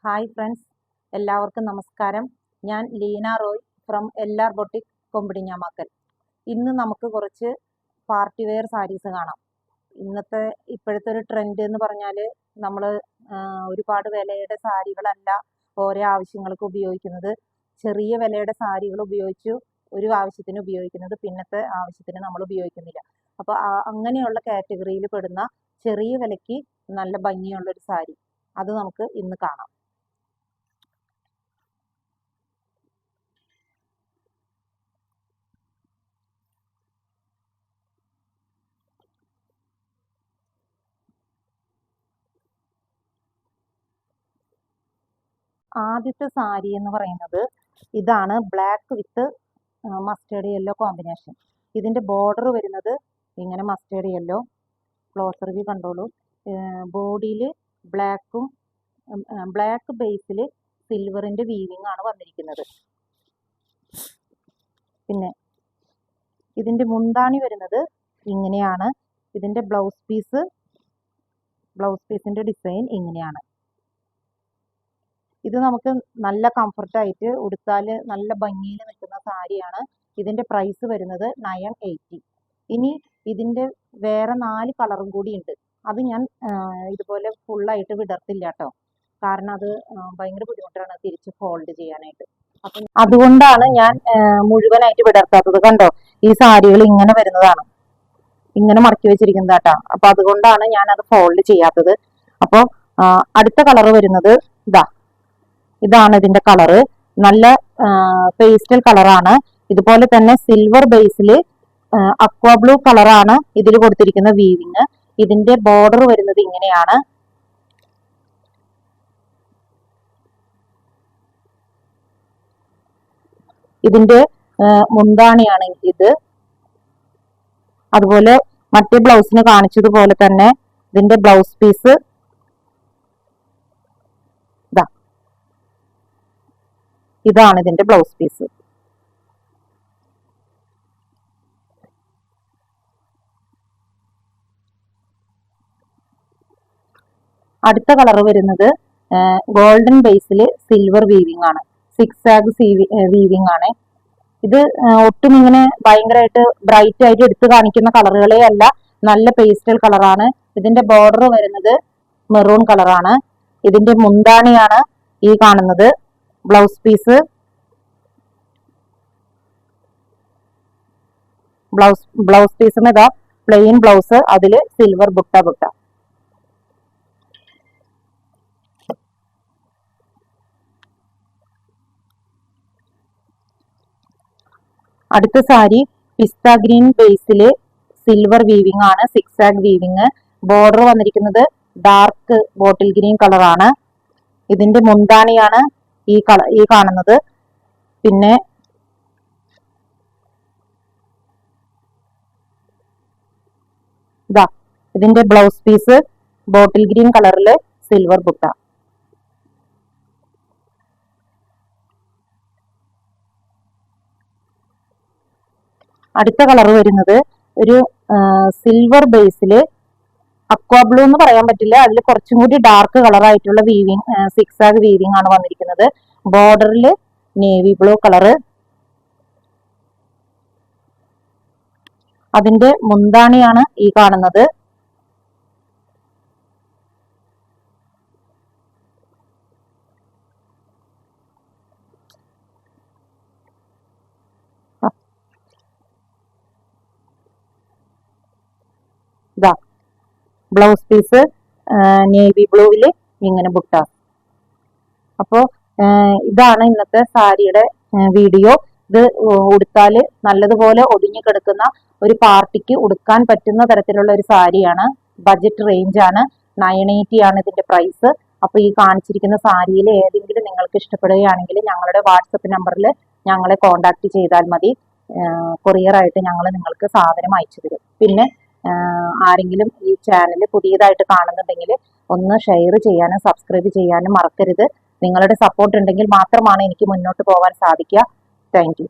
Hi friends, എല്ലാവർക്കും നമസ്കാരം. ഞാൻ Leena Roy from LR boutique Kombidinjamakkal. ഇന്ന് നമുക്ക് കുറച്ച് പാർട്ടി വെയർ സാരീസ് കാണാം. ഇപ്പോഴത്തെ ഒരു ട്രെൻഡ് എന്ന് പറഞ്ഞാൽ നമ്മൾ ഒരുപാട് വിലയുടെ സാരികളല്ല ഓരോ ആവശ്യങ്ങൾക്ക് ഉപയോഗിക്കുന്നത്. ചെറിയ വിലയുടെ സാരികൾ ഉപയോഗിച്ചു ഒരു ആവശ്യത്തിന് ഉപയോഗിക്കുന്നത്, പിന്നത്തെ ആവശ്യത്തിന് നമ്മൾ ഉപയോഗിക്കുന്നില്ല. അപ്പോൾ അങ്ങനെയുള്ള കാറ്റഗറിയിൽ പെടുന്ന ചെറിയ വിലയ്ക്ക് നല്ല ഭംഗിയുള്ളൊരു സാരി അത് നമുക്ക് ഇന്ന് കാണാം. ആദ്യത്തെ സാരി എന്ന് പറയുന്നത് ഇതാണ്, black with mustard yellow combination. ഇതിൻ്റെ ബോർഡർ വരുന്നത് ഇങ്ങനെ മസ്റ്റേർഡ് യെല്ലോ. ക്ലോസർ വ്യൂ കണ്ടോളൂ. ബോഡിയിൽ ബ്ലാക്ക് ബേസിൽ സിൽവറിൻ്റെ വീവിങ് ആണ് വന്നിരിക്കുന്നത്. പിന്നെ ഇതിൻ്റെ മുന്താണി വരുന്നത് ഇങ്ങനെയാണ്. ഇതിൻ്റെ ബ്ലൗസ് പീസിൻ്റെ ഡിസൈൻ ഇങ്ങനെയാണ്. ഇത് നമുക്ക് നല്ല കംഫർട്ടായിട്ട് ഉടുത്താൽ നല്ല ഭംഗിയിൽ നിൽക്കുന്ന സാരിയാണ്. ഇതിൻ്റെ പ്രൈസ് വരുന്നത് 980. ഇനി ഇതിൻ്റെ വേറെ 4 കളറും കൂടി ഉണ്ട്. അത് ഞാൻ ഇതുപോലെ ഫുള്ളായിട്ട് വിടർത്തില്ല കേട്ടോ, കാരണം അത് ഭയങ്കര ബുദ്ധിമുട്ടാണ് തിരിച്ച് ഫോൾഡ് ചെയ്യാനായിട്ട്. അപ്പം അതുകൊണ്ടാണ് ഞാൻ മുഴുവനായിട്ട് വിടർത്താത്തത്. കണ്ടോ, ഈ സാരികൾ ഇങ്ങനെ വരുന്നതാണ്, ഇങ്ങനെ മടക്കി വെച്ചിരിക്കുന്നത് കേട്ടോ. അപ്പം അതുകൊണ്ടാണ് ഞാൻ അത് ഫോൾഡ് ചെയ്യാത്തത്. അപ്പോൾ അടുത്ത കളർ വരുന്നത് ഇതാണ്. ഇതിന്റെ കളറ് നല്ല പേസ്റ്റൽ കളറാണ്. ഇതുപോലെ തന്നെ സിൽവർ ബേസിൽ അക്വാ ബ്ലൂ കളറാണ് ഇതിൽ കൊടുത്തിരിക്കുന്ന വീവിങ്. ഇതിന്റെ ബോർഡർ വരുന്നത് ഇങ്ങനെയാണ്. ഇതിന്റെ മുന്താണിയാണ് ഇത്. അതുപോലെ മറ്റേ ബ്ലൗസിന് കാണിച്ചതുപോലെ തന്നെ ഇതിന്റെ ബ്ലൗസ് പീസ് ഇതാണ്. ഇതിന്റെ ബ്ലൗസ് പീസ് അടുത്ത കളർ വരുന്നത് ഗോൾഡൻ ബേസിൽ സിൽവർ വീവിങ് ആണ്. 6 ആഗ് വീവിങ് ആണ്. ഇത് ഒട്ടും ഇങ്ങനെ ഭയങ്കരമായിട്ട് ബ്രൈറ്റ് ആയിട്ട് എടുത്തു കാണിക്കുന്ന കളറുകളേ അല്ല, നല്ല പേസ്റ്റൽ കളറാണ്. ഇതിന്റെ ബോർഡർ വരുന്നത് മെറൂൺ കളറാണ്. ഇതിന്റെ മുന്താണിയാണ് ഈ കാണുന്നത്. ബ്ലൗസ് പീസും ഇതാ പ്ലെയിൻ ബ്ലൗസ്, അതില് സിൽവർ ബുട്ട. അടുത്ത സാരി പിസ്ത ഗ്രീൻ ബേസില് സിൽവർ വീവിങ് ആണ്. 6 ആഗ് വീവിങ്. ബോർഡർ വന്നിരിക്കുന്നത് ഡാർക്ക് ബോട്ടിൽ ഗ്രീൻ കളറാണ്. ഇതിന്റെ മുന്താണിയാണ് ഈ കാണുന്നത്. പിന്നെ ഇതിന്റെ ബ്ലൗസ് പീസ് ബോട്ടിൽ ഗ്രീൻ കളറില് സിൽവർ ബുട്ട. അടുത്ത കളർ വരുന്നത് ഒരു സിൽവർ ബേസില് അക്വാ ബ്ലൂ എന്ന് പറയാൻ പറ്റില്ല, അതിൽ കുറച്ചും കൂടി ഡാർക്ക് കളറായിട്ടുള്ള വീവിങ്, 6 ആഗ് വീവിങ് ആണ് വന്നിരിക്കുന്നത്. ബോർഡറിൽ നേവി ബ്ലൂ കളറ്. അതിന്റെ മുന്താണിയാണ് ഈ കാണുന്നത്. ബ്ലൗസ് പീസ് നേവി ബ്ലൂവില് ഇങ്ങനെ ബുട്ട. അപ്പോൾ ഇതാണ് ഇന്നത്തെ സാരിയുടെ വീഡിയോ. ഇത് ഉടുത്താല് നല്ലതുപോലെ ഒതുങ്ങി കിടക്കുന്ന ഒരു പാർട്ടിക്ക് ഉടുക്കാൻ പറ്റുന്ന തരത്തിലുള്ള ഒരു സാരിയാണ്. ബജറ്റ് റേഞ്ച് ആണ്. 980 ആണ് ഇതിന്റെ പ്രൈസ്. അപ്പൊ ഈ കാണിച്ചിരിക്കുന്ന സാരിയിൽ ഏതെങ്കിലും നിങ്ങൾക്ക് ഇഷ്ടപ്പെടുകയാണെങ്കിൽ ഞങ്ങളുടെ വാട്സപ്പ് നമ്പറിൽ ഞങ്ങളെ കോണ്ടാക്ട് ചെയ്താൽ മതി. കൊറിയറായിട്ട് ഞങ്ങൾ നിങ്ങൾക്ക് സാധനം അയച്ചു തരും. പിന്നെ ആരെങ്കിലും ഈ ചാനൽ പുതിയതായിട്ട് കാണുന്നുണ്ടെങ്കിൽ ഒന്ന് ഷെയർ ചെയ്യാനും സബ്സ്ക്രൈബ് ചെയ്യാനും മറക്കരുത്. നിങ്ങളുടെ സപ്പോർട്ട് ഉണ്ടെങ്കിൽ മാത്രമാണ് എനിക്ക് മുന്നോട്ട് പോകാൻ സാധിക്കുക. Thank you.